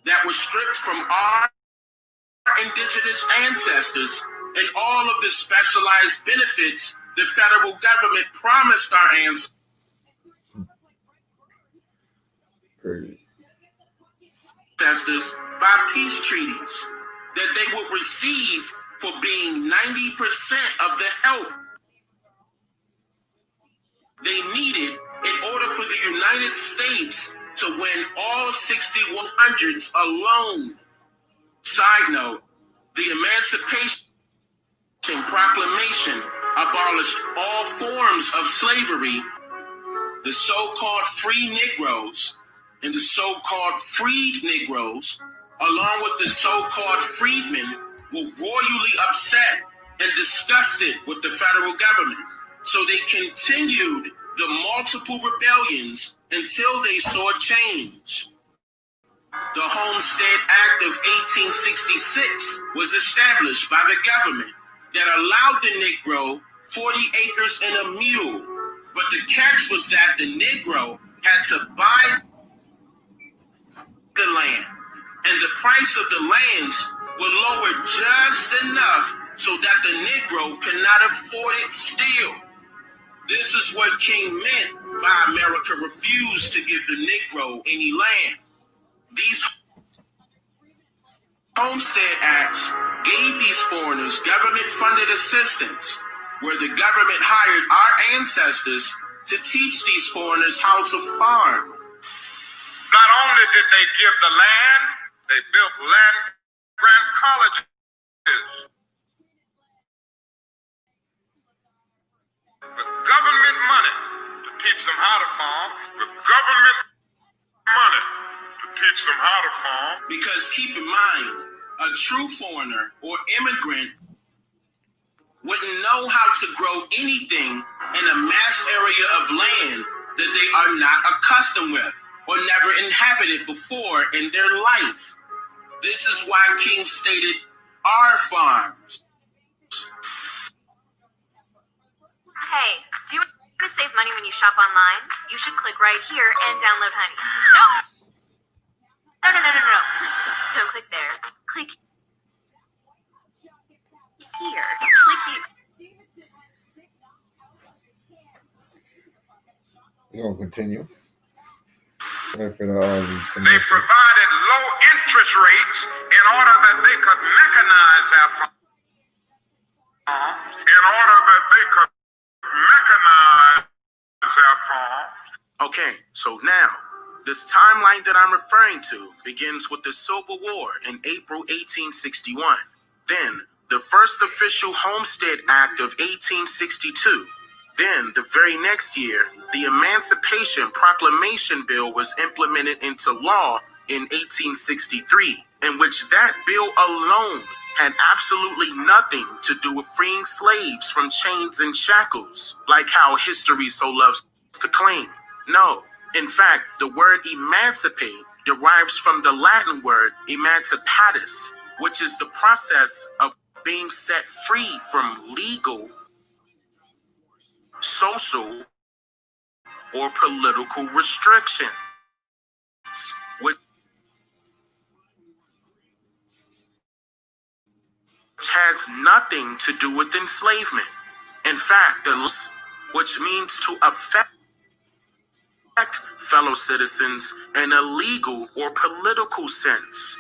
that were stripped from our indigenous ancestors and all of the specialized benefits the federal government promised our ancestors by peace treaties that they would receive for being 90% of the help they needed in order for the United States to win all 6100s alone. Side note, the Emancipation Proclamation abolished all forms of slavery. the so-called free Negroes and the so-called freed Negroes, along with the so-called freedmen, were royally upset and disgusted with the federal government. So they continued the multiple rebellions until they saw change. The Homestead Act of 1866 was established by the government that allowed the Negro 40 acres and a mule. But the catch was that the Negro had to buy the land, and the price of the lands were lowered just enough so that the Negro could not afford it still. This is what King meant by America refused to give the Negro any land. These Homestead Acts gave these foreigners government-funded assistance, where the government hired our ancestors to teach these foreigners how to farm.
Not only did they give the land, they built land-grant colleges. With government money to teach them how to farm, with government money to teach them how to farm.
Because keep in mind, a true foreigner or immigrant wouldn't know how to grow anything in a mass area of land that they are not accustomed with or never inhabited before in their life. This is why King stated our farms.
Hey, do you want to save money when you shop online? You should click right here and download Honey. No. Don't click there. Click here. Click here.
We're going to continue. Sorry for all these
They
commercials.
provided low interest rates in order that they could mechanize their farm.
Okay, so now, this timeline that I'm referring to begins with the Civil War in April 1861. Then, the first official Homestead Act of 1862. Then, the very next year, the Emancipation Proclamation Bill was implemented into law in 1863, in which that bill alone had absolutely nothing to do with freeing slaves from chains and shackles, like how history so loves to claim. No, in fact, the word emancipate derives from the Latin word emancipatus, which is the process of being set free from legal, social, or political restrictions, which has nothing to do with enslavement. In fact, which means to affect fellow citizens in a legal or political sense.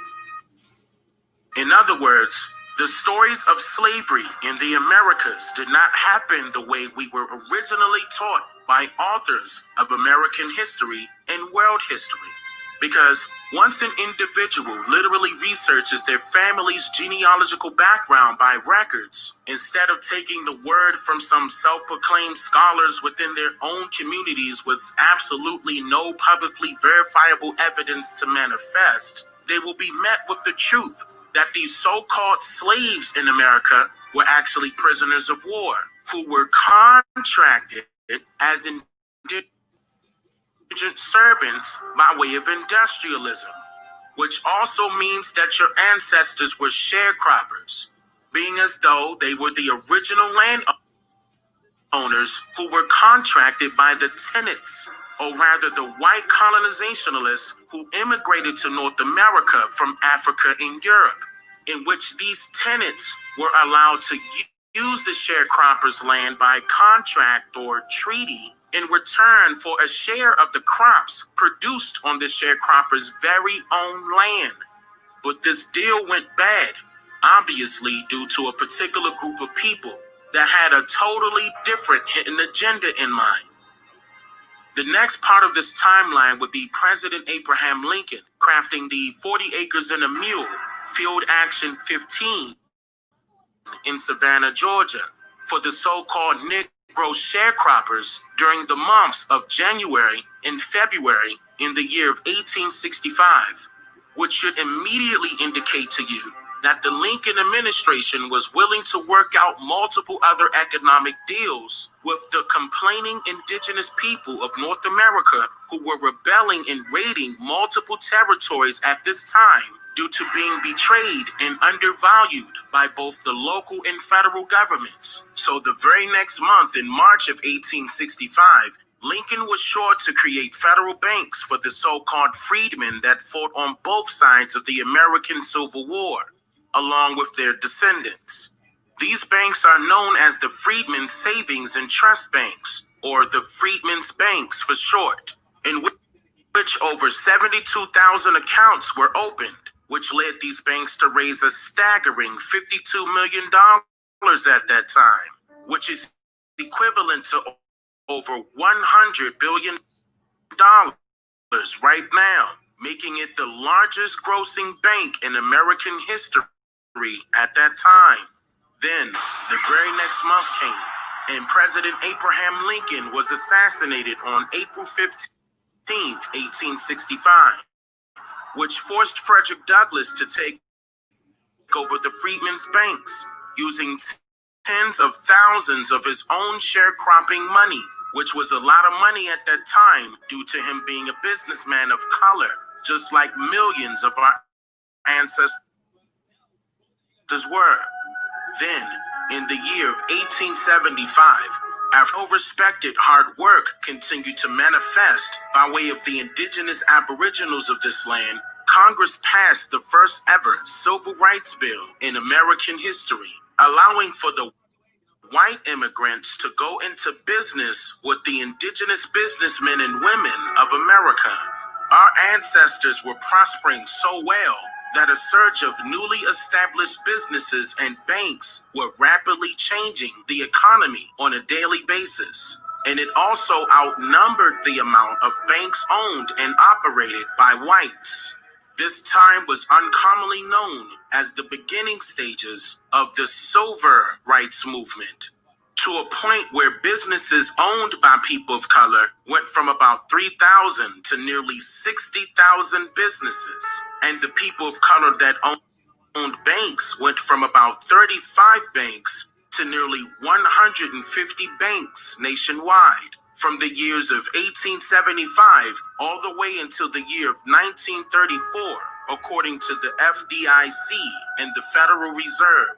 In other words, the stories of slavery in the Americas did not happen the way we were originally taught by authors of American history and world history. Because once an individual literally researches their family's genealogical background by records, instead of taking the word from some self-proclaimed scholars within their own communities with absolutely no publicly verifiable evidence to manifest, they will be met with the truth that these so-called slaves in America were actually prisoners of war who were contracted as indigent servants by way of industrialism, which also means that your ancestors were sharecroppers, being as though they were the original landowners who were contracted by the tenants, or rather the white colonizationalists who immigrated to North America from Africa and Europe, in which these tenants were allowed to use the sharecroppers' land by contract or treaty in return for a share of the crops produced on the sharecroppers' very own land. But this deal went bad, obviously due to a particular group of people that had a totally different hidden agenda in mind. The next part of this timeline would be President Abraham Lincoln crafting the 40 acres and a mule Field Action 15 in Savannah, Georgia, for the so-called sharecroppers during the months of January and February in the year of 1865, which should immediately indicate to you that the Lincoln administration was willing to work out multiple other economic deals with the complaining indigenous people of North America who were rebelling and raiding multiple territories at this time due to being betrayed and undervalued by both the local and federal governments. So the very next month, in March of 1865, Lincoln was sure to create federal banks for the so-called freedmen that fought on both sides of the American Civil War, along with their descendants. These banks are known as the Freedmen's Savings and Trust Banks, or the Freedmen's Banks for short, in which over 72,000 accounts were opened, which led these banks to raise a staggering $52 million at that time, which is equivalent to over $100 billion right now, making it the largest grossing bank in American history at that time. Then, the very next month came, and President Abraham Lincoln was assassinated on April 15th, 1865, which forced Frederick Douglass to take over the Freedmen's Banks, using tens of thousands of his own sharecropping money, which was a lot of money at that time due to him being a businessman of color, just like millions of our ancestors were. Then, in the year of 1875, after respected hard work continued to manifest by way of the indigenous aboriginals of this land, Congress passed the first ever civil rights bill in American history, allowing for the white immigrants to go into business with the indigenous businessmen and women of America. Our ancestors were prospering so well that a surge of newly established businesses and banks were rapidly changing the economy on a daily basis. And it also outnumbered the amount of banks owned and operated by whites. This time was uncommonly known as the beginning stages of the civil rights movement, to a point where businesses owned by people of color went from about 3,000 to nearly 60,000 businesses, and the people of color that owned banks went from about 35 banks to nearly 150 banks nationwide. From the years of 1875 all the way until the year of 1934, according to the FDIC and the Federal Reserve.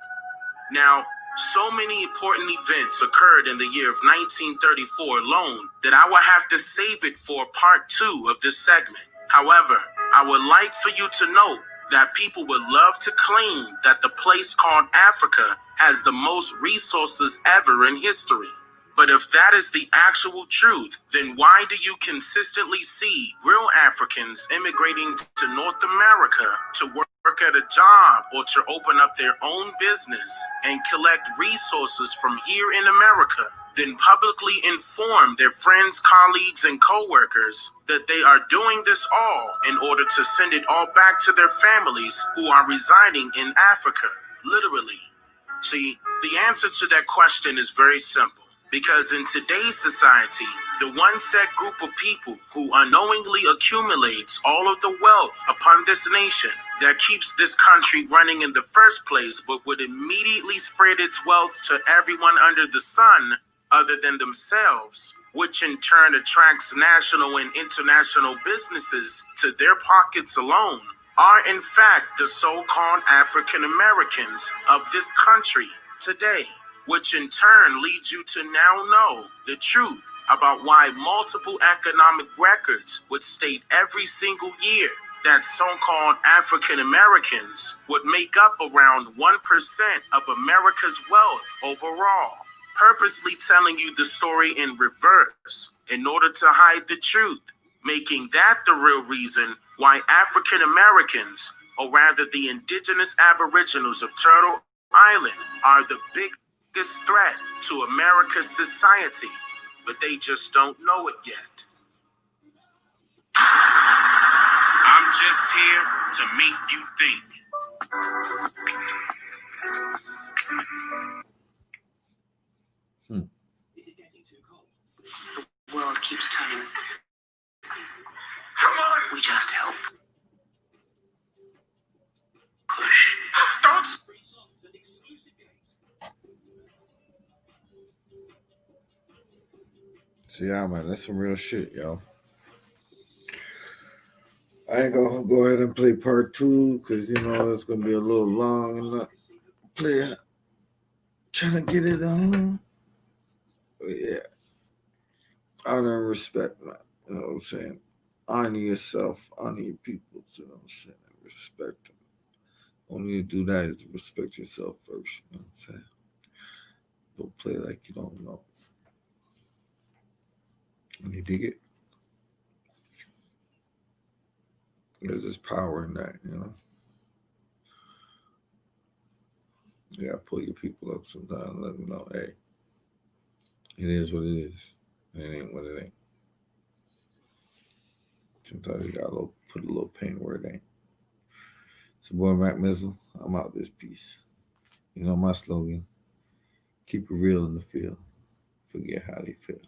Now, so many important events occurred in the year of 1934 alone that I will have to save it for part 2 of this segment. However, I would like for you to know that people would love to claim that the place called Africa has the most resources ever in history. But if that is the actual truth, then why do you consistently see real Africans immigrating to North America to work at a job or to open up their own business and collect resources from here in America, then publicly inform their friends, colleagues, and co-workers that they are doing this all in order to send it all back to their families who are residing in Africa, literally? See, the answer to that question is very simple. Because in today's society, the one set group of people who unknowingly accumulates all of the wealth upon this nation that keeps this country running in the first place, but would immediately spread its wealth to everyone under the sun other than themselves, which in turn attracts national and international businesses to their pockets alone, are in fact the so-called African Americans of this country today. Which in turn leads you to now know the truth about why multiple economic records would state every single year that so-called African Americans would make up around 1% of America's wealth overall, purposely telling you the story in reverse in order to hide the truth, making that the real reason why African Americans, or rather the indigenous aboriginals of Turtle Island, are the biggest threat to America's society, but they just don't know it yet. I'm just here to make you think.
The world keeps turning. Come on! We just help. Push. Don't.
So yeah, man, that's some real shit, y'all. I ain't gonna go ahead and play part 2 because it's gonna be a little long and play trying to get it on. But yeah, honor and respect, man. You know what I'm saying? Honor yourself, honor your people. You know what I'm saying? Respect them. Only you do that is to respect yourself first. You know what I'm saying? Don't play like you don't know. And you dig it? There's this power in that, You gotta pull your people up sometimes and let them know, hey, it is what it is. And it ain't what it ain't. Sometimes you gotta put a little pain where it ain't. So boy, Mac Mizzle, I'm out this piece. You know my slogan, keep it real in the field. Forget how they feel.